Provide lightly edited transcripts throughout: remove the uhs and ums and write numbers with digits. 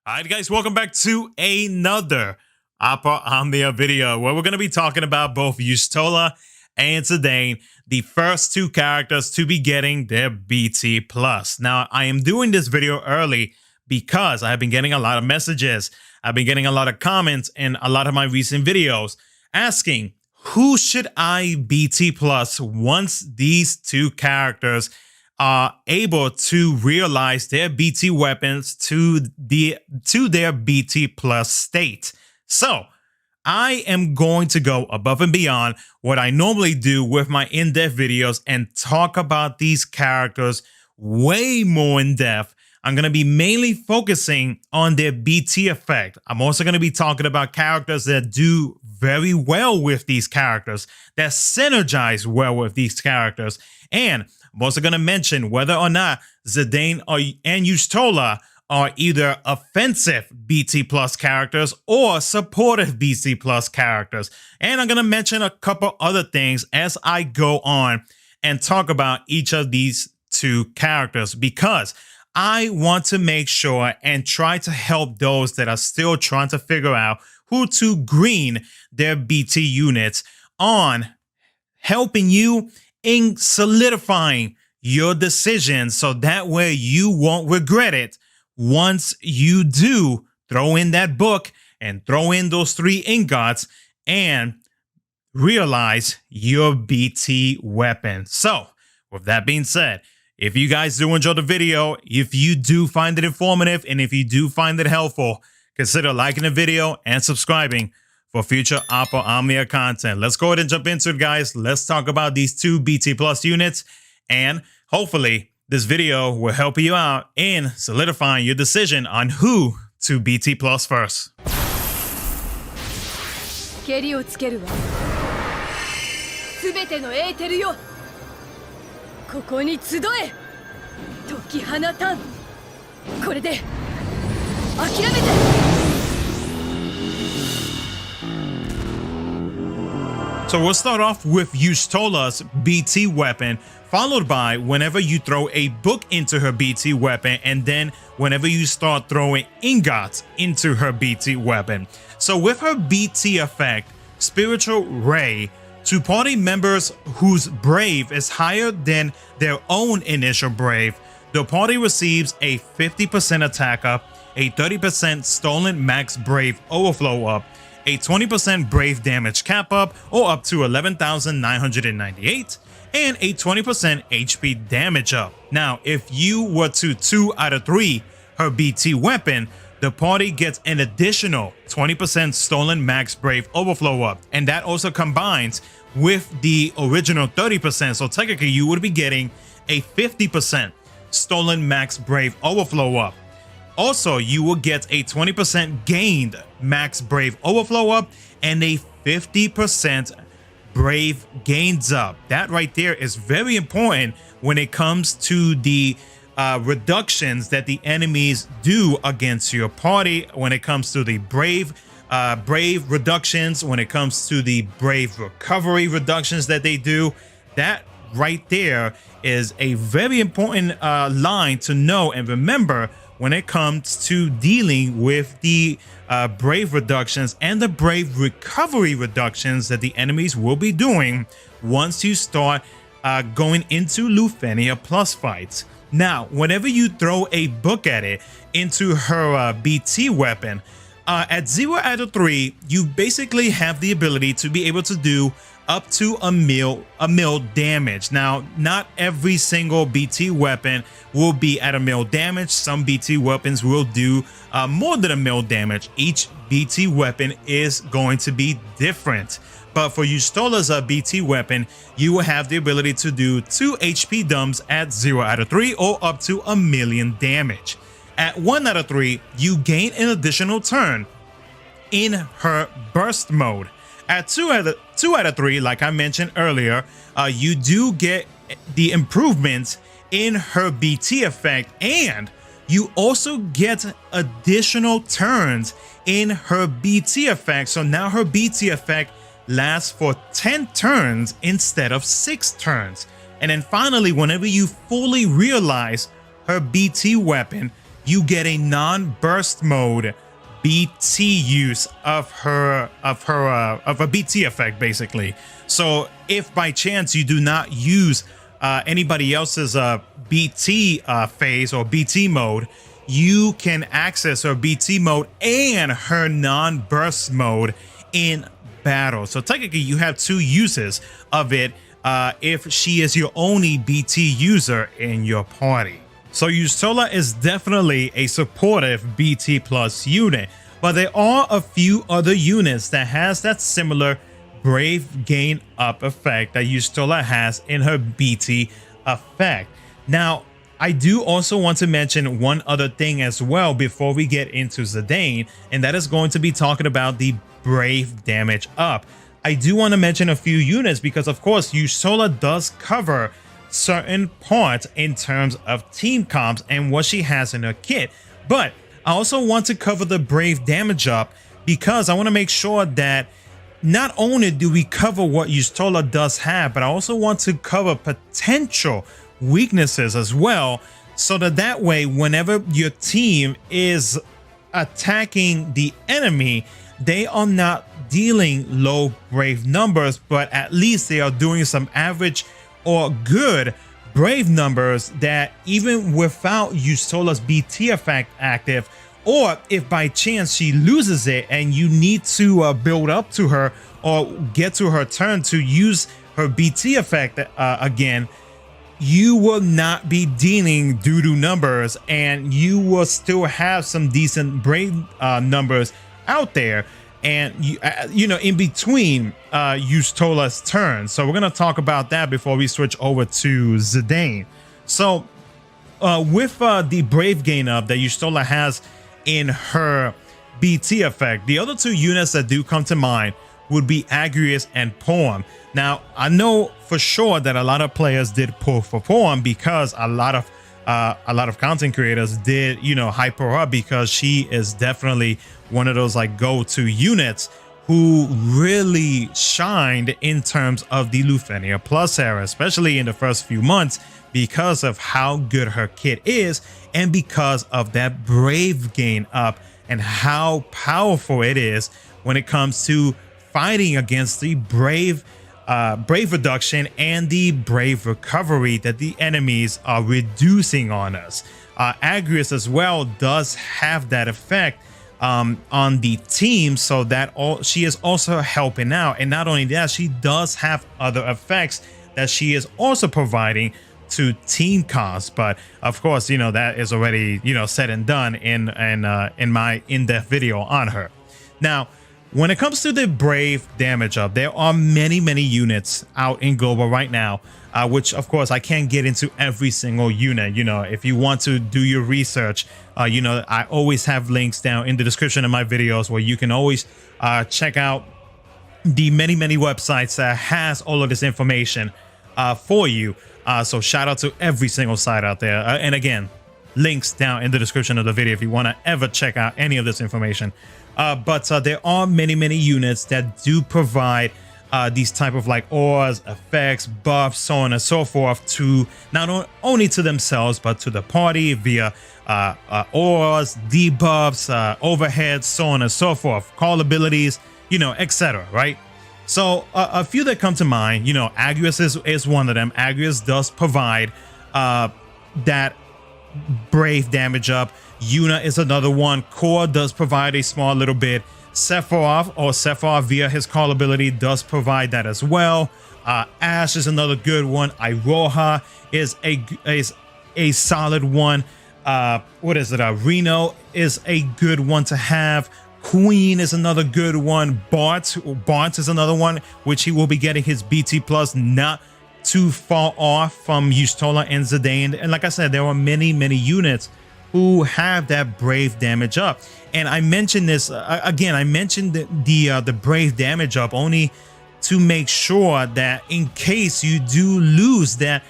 Alright guys, welcome back to another operaomnia video where we're going to be talking about both Yshtola and Zidane, the first two characters to be getting their BT+. Now, I am doing this video early because I have been getting a lot of messages. I've been getting a lot of comments in a lot of my recent videos asking, who should I BT+ once these two characters are able to realize their BT weapons to their BT+ state. So I am going to go above and beyond what I normally do with my in-depth videos and talk about these characters way more in depth. I'm going to be mainly focusing on their BT effect. I'm also going to be talking about characters that do very well with these characters, that synergize well with these characters, and I'm also going to mention whether or not Zidane and Yshtola are either offensive BT+ characters or supportive BT+ characters. And I'm going to mention a couple other things as I go on and talk about each of these two characters, because I want to make sure and try to help those that are still trying to figure out who to green their BT units on, helping you in solidifying your decision so that way you won't regret it once you do throw in that book and throw in those 3 ingots and realize your BT weapon. So with that being said, if you guys do enjoy the video, if you do find it informative, and if you do find it helpful, consider liking the video and subscribing for future operaomnia content. Let's go ahead and jump into it, guys. Let's talk about these 2 BT+ units, and hopefully this video will help you out in solidifying your decision on who to BT+ first. 蹴りをつけるわ。すべてのエーテルよ。ここに集え。解き放たん。これで諦めて。 So we'll start off with Yshtola's BT weapon, followed by whenever you throw a book into her BT weapon, and then whenever you start throwing ingots into her BT weapon. So with her BT effect, Spiritual Ray, to party members whose brave is higher than their own initial brave, the party receives a 50% attack up, a 30% stolen max brave overflow up, a 20% brave damage cap up, or up to 11,998, and a 20% HP damage up. Now, if you were to 2 out of 3 her BT weapon, the party gets an additional 20% stolen max brave overflow up, and that also combines with the original 30%. So technically, you would be getting a 50% stolen max brave overflow up. Also, you will get a 20% gained max brave overflow up and a 50% brave gains up. That right there is very important when it comes to the reductions that the enemies do against your party, when it comes to the brave reductions, when it comes to the brave recovery reductions that they do. That right there is a very important line to know and remember when it comes to dealing with the brave reductions and the brave recovery reductions that the enemies will be doing once you start going into Lufenia Plus fights. Now, whenever you throw a book at it into her BT weapon, at 0 out of 3, you basically have the ability to be able to do up to a mil damage. Now, not every single BT weapon will be at a mil damage. Some BT weapons will do more than a mil damage. Each BT weapon is going to be different. But for Yshtola's BT weapon, you will have the ability to do 2 HP dumps at 0 out of 3 or up to 1,000,000 damage. At 1 out of 3, you gain an additional turn in her burst mode. At 2 out of 3, like I mentioned earlier, you do get the improvements in her BT effect, and you also get additional turns in her BT effect. So now her BT effect lasts for 10 turns instead of 6 turns. And then finally, whenever you fully realize her BT weapon, you get a non-burst mode BT use of a BT effect, basically. So if by chance you do not use anybody else's BT phase or BT mode, you can access her BT mode and her non-burst mode in battle. So technically you have two uses of it if she is your only BT user in your party. So Yshtola is definitely a supportive BT plus unit, but there are a few other units that has that similar Brave gain up effect that Yshtola has in her BT effect. Now, I do also want to mention one other thing as well before we get into Zidane, and that is going to be talking about the Brave damage up. I do want to mention a few units because, of course, Yshtola does cover certain parts in terms of team comps and what she has in her kit, but I also want to cover the Brave damage up because I want to make sure that not only do we cover what Yshtola does have, but I also want to cover potential weaknesses as well, so that way whenever your team is attacking the enemy, they are not dealing low Brave numbers, but at least they are doing some average or good Brave numbers that even without Ystola's BT effect active, or if by chance she loses it and you need to build up to her or get to her turn to use her BT effect again, you will not be dealing doo-doo numbers and you will still have some decent Brave numbers out there, and you know, in between Ystola's turn. So we're going to talk about that before we switch over to Zidane. So with the Brave gain up that Yshtola has in her BT effect, the other two units that do come to mind would be Agrius and Poem. Now, I know for sure that a lot of players did pull for Poem because a lot of content creators did, you know, hype her up because she is definitely one of those like go-to units who really shined in terms of the Lufenia Plus era, especially in the first few months, because of how good her kit is and because of that Brave gain up and how powerful it is when it comes to fighting against the Brave reduction and the Brave recovery that the enemies are reducing on us. Agrius as well does have that effect on the team, so that she is also helping out. And not only that, she does have other effects that she is also providing to team costs. But of course, you know, that is already, you know, said and done in my in-depth video on her. Now, when it comes to the Brave damage up, there are many units out in global right now, which of course I can't get into every single unit. You know, if you want to do your research, you know, I always have links down in the description of my videos where you can always check out the many websites that has all of this information for you. So shout out to every single site out there. And again, links down in the description of the video if you want to ever check out any of this information. But there are many units that do provide these type of like auras, effects, buffs, so on and so forth, to not only to themselves but to the party via auras, debuffs, overheads, so on and so forth, call abilities, you know, etc. Right? So a few that come to mind, you know, Agrius is one of them. Agrius does provide that Brave damage up. Yuna is another one. Core does provide a small little bit. Sephiroth via his call ability does provide that as well. Ash is another good one. Iroha is a solid one. What is it? Reno is a good one to have. Queen is another good one. Bart is another one, which he will be getting his BT plus not too far off from Yshtola and Zidane. And like I said, there are many units who have that Brave damage up. And I mentioned this again. I mentioned the Brave damage up only to make sure that in case you do lose that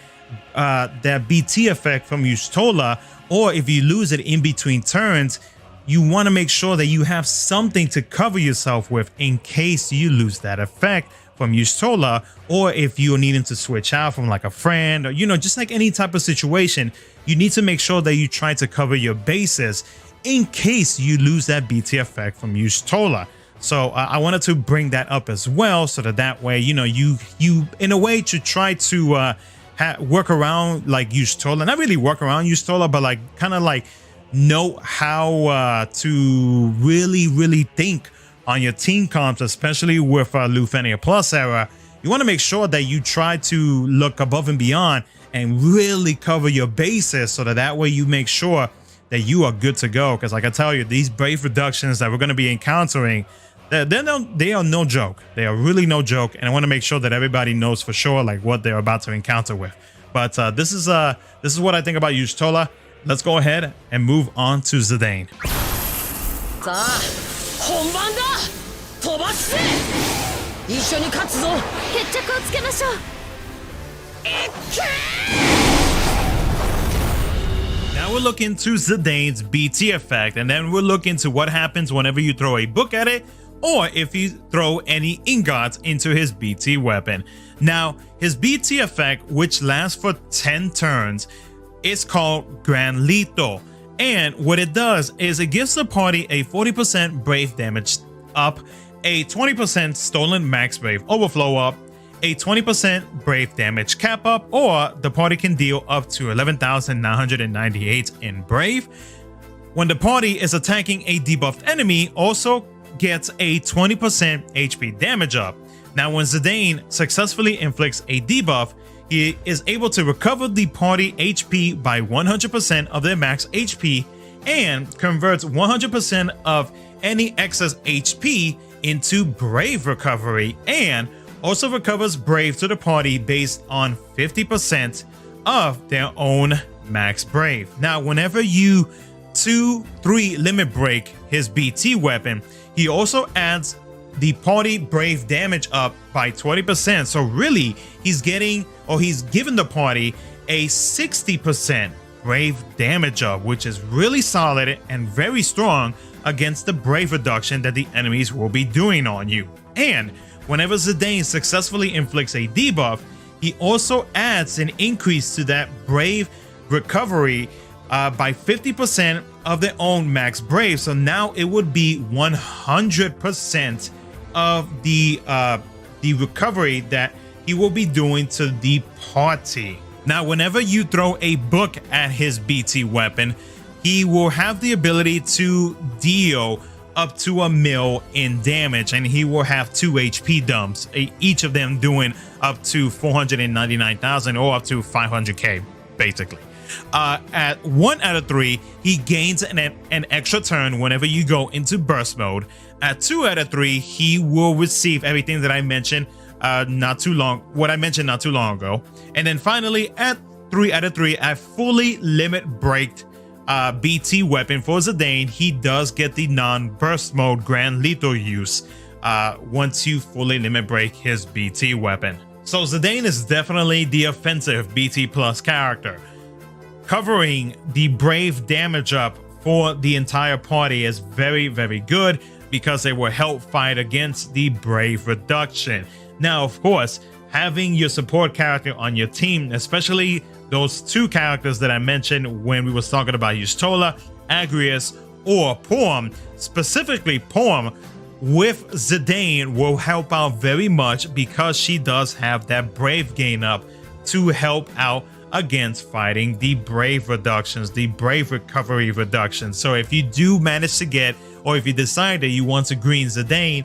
BT effect from Yshtola, or if you lose it in between turns, you want to make sure that you have something to cover yourself with in case you lose that effect from Yshtola, or if you're needing to switch out from like a friend, or just like any type of situation, you need to make sure that you try to cover your bases in case you lose that BT effect from Yshtola. So I wanted to bring that up as well, so that way you in a way to try to work around like Yshtola, not really work around Yshtola, but like kind of like know how to really think on your team comps, especially with Lufenia Plus era. You want to make sure that you try to look above and beyond and really cover your bases, so that way you make sure that you are good to go. Because like I tell you, these brave reductions that we're going to be encountering, they are no joke. They are really no joke, and I want to make sure that everybody knows for sure like what they're about to encounter with. But this is what I think about Yshtola. Let's go ahead and move on to Zidane. Now we'll look into Zidane's BT effect, and then we'll look into what happens whenever you throw a book at it, or if you throw any ingots into his BT weapon. Now, his BT effect, which lasts for 10 turns, is called Gran Lethal. And what it does is it gives the party a 40% brave damage up, a 20% stolen max brave overflow up, a 20% brave damage cap up, or the party can deal up to 11,998 in brave. When the party is attacking a debuffed enemy, also gets a 20% HP damage up. Now, when Zidane successfully inflicts a debuff, he is able to recover the party HP by 100% of their max HP and converts 100% of any excess HP into Brave recovery, and also recovers Brave to the party based on 50% of their own max Brave. Now, whenever you 2-3 limit break his BT weapon, he also adds the party Brave damage up by 20%. So really, he's giving the party a 60% Brave damage up, which is really solid and very strong against the Brave reduction that the enemies will be doing on you. And whenever Zidane successfully inflicts a debuff, he also adds an increase to that Brave recovery by 50% of their own max Brave. So now it would be 100% of the recovery that he will be doing to the party. Now, whenever you throw a book at his BT weapon, he will have the ability to deal up to 1 mil in damage, and he will have 2 HP dumps, each of them doing up to 499,000 or up to 500k basically. At 1 out of 3, he gains an extra turn whenever you go into burst mode. At 2 out of 3, he will receive everything that I mentioned not too long ago. And then finally, at 3 out of 3, I fully limit braked BT weapon for Zidane. He does get the non-burst mode Grand Lethal use once you fully limit break his BT weapon. So Zidane is definitely the offensive BT plus character. Covering the Brave damage up for the entire party is very, very good because it will help fight against the Brave reduction. Now, of course, having your support character on your team, especially those 2 characters that I mentioned when we was talking about Yshtola, Agrius, or Porm, specifically Porm, with Zidane will help out very much because she does have that Brave gain up to help out against fighting the Brave reductions, the Brave recovery reductions. So if you do manage to get, or if you decide that you want to green Zidane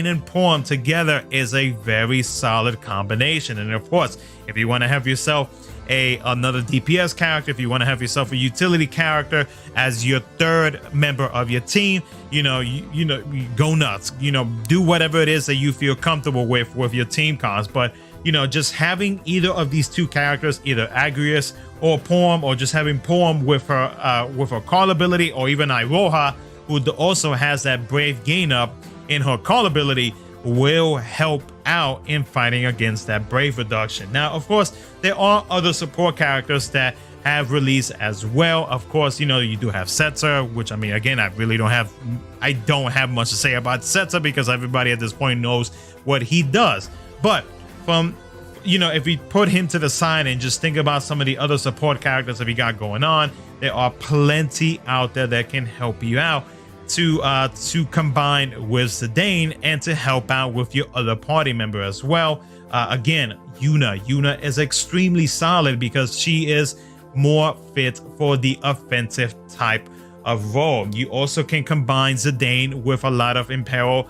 and Porm together is a very solid combination. And of course, if you want to have yourself another DPS character, if you want to have yourself a utility character as your 3rd member of your team, you go nuts, do whatever it is that you feel comfortable with your team cons. But just having either of these 2 characters, either Agrius or Porm, or just having Porm with her call ability, or even Iroha, who also has that Brave gain up in her call ability, will help out in fighting against that Brave reduction. Now, of course, there are other support characters that have released as well. Of course, you know, you do have Setzer, which I mean, again, I don't have much to say about Setzer because everybody at this point knows what he does. But from, you know, if we put him to the side and just think about some of the other support characters that we got going on, there are plenty out there that can help you out to combine with Zidane and to help out with your other party member as well. Again, Yuna is extremely solid because she is more fit for the offensive type of role. You also can combine Zidane with a lot of Imperial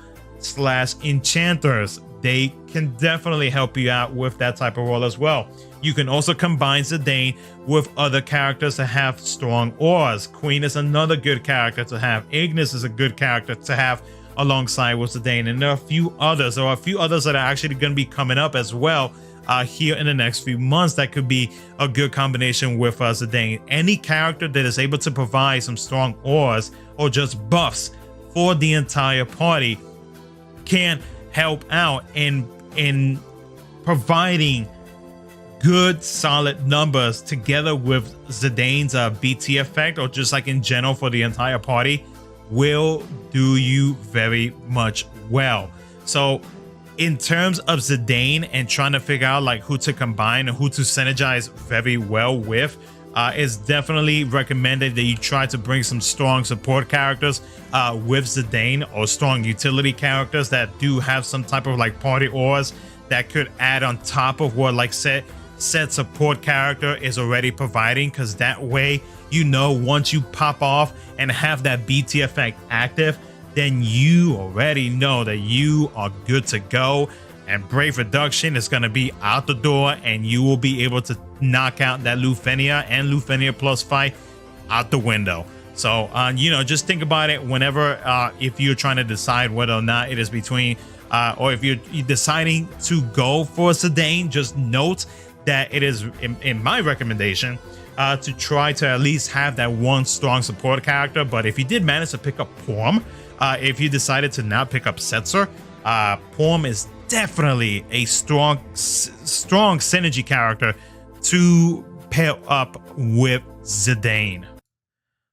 / enchanters. They can definitely help you out with that type of role as well. You can also combine Zidane with other characters that have strong auras. Queen is another good character to have. Ignis is a good character to have alongside with Zidane. And there are a few others. There are a few others that are actually going to be coming up as well here in the next few months that could be a good combination with Zidane. Any character that is able to provide some strong auras or just buffs for the entire party can help out in providing good solid numbers together with Zidane's BT effect, or just like in general for the entire party, will do you very much well. So in terms of Zidane and trying to figure out like who to combine and who to synergize very well with, it's definitely recommended that you try to bring some strong support characters with Zidane, or strong utility characters that do have some type of like party auras that could add on top of what like said support character is already providing, because that way, you know, once you pop off and have that BT effect active, then you already know that you are good to go, and Brave Reduction is going to be out the door, and you will be able to knock out that Lufenia and Lufenia Plus fight out the window. So you know, just think about it whenever if you're trying to decide whether or not it is between or if you're deciding to go for Zidane, just note that it is in my recommendation to try to at least have that one strong support character. But if you did manage to pick up Porm, if you decided to not pick up Setzer, Porm is definitely a strong synergy character to pair up with Zidane.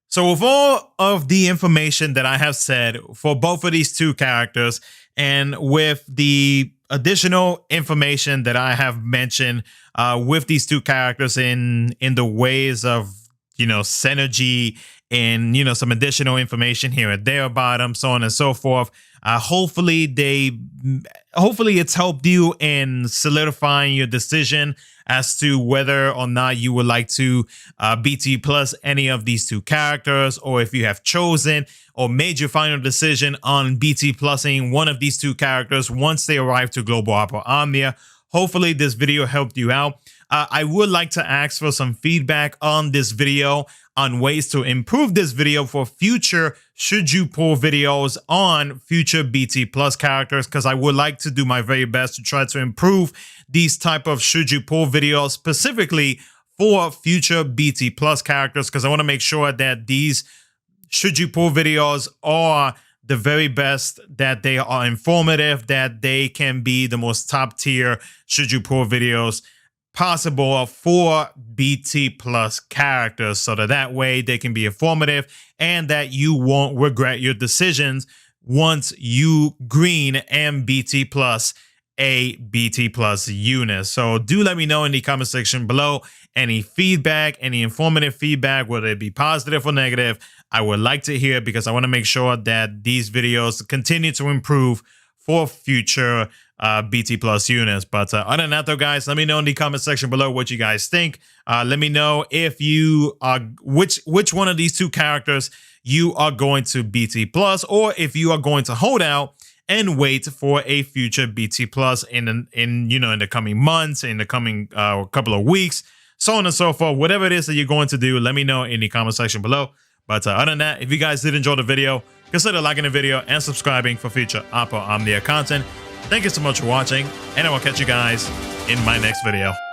So with all of the information that I have said for both of these two characters, and with the additional information that I have mentioned with these two characters in the ways of, you know, synergy and, you know, some additional information here and there about them, so on and so forth. Hopefully it's helped you in solidifying your decision as to whether or not you would like to BT plus any of these two characters, or if you have chosen or made your final decision on BT plusing one of these two characters once they arrive to Global Operaomnia. Hopefully this video helped you out. I would like to ask for some feedback on this video, on ways to improve this video for future should you pull videos on future BT plus characters, because I would like to do my very best to try to improve these type of should you pull videos specifically for future BT plus characters, because I want to make sure that these should you pull videos are the very best, that they are informative, that they can be the most top tier should you pull videos possible for BT plus characters, so that way they can be informative and that you won't regret your decisions once you green and BT plus a BT plus unit. So do let me know in the comment section below any feedback, any informative feedback, whether it be positive or negative. I would like to hear, because I want to make sure that these videos continue to improve for future BT plus units. But other than that though, guys, let me know in the comment section below what you guys think. Let me know if you are which one of these two characters you are going to BT plus, or if you are going to hold out and wait for a future BT plus in the coming months, in the coming couple of weeks, so on and so forth. Whatever it is that you're going to do, let me know in the comment section below. But other than that, if you guys did enjoy the video, consider liking the video and subscribing for future Operaomnia content. Thank you so much for watching, and I will catch you guys in my next video.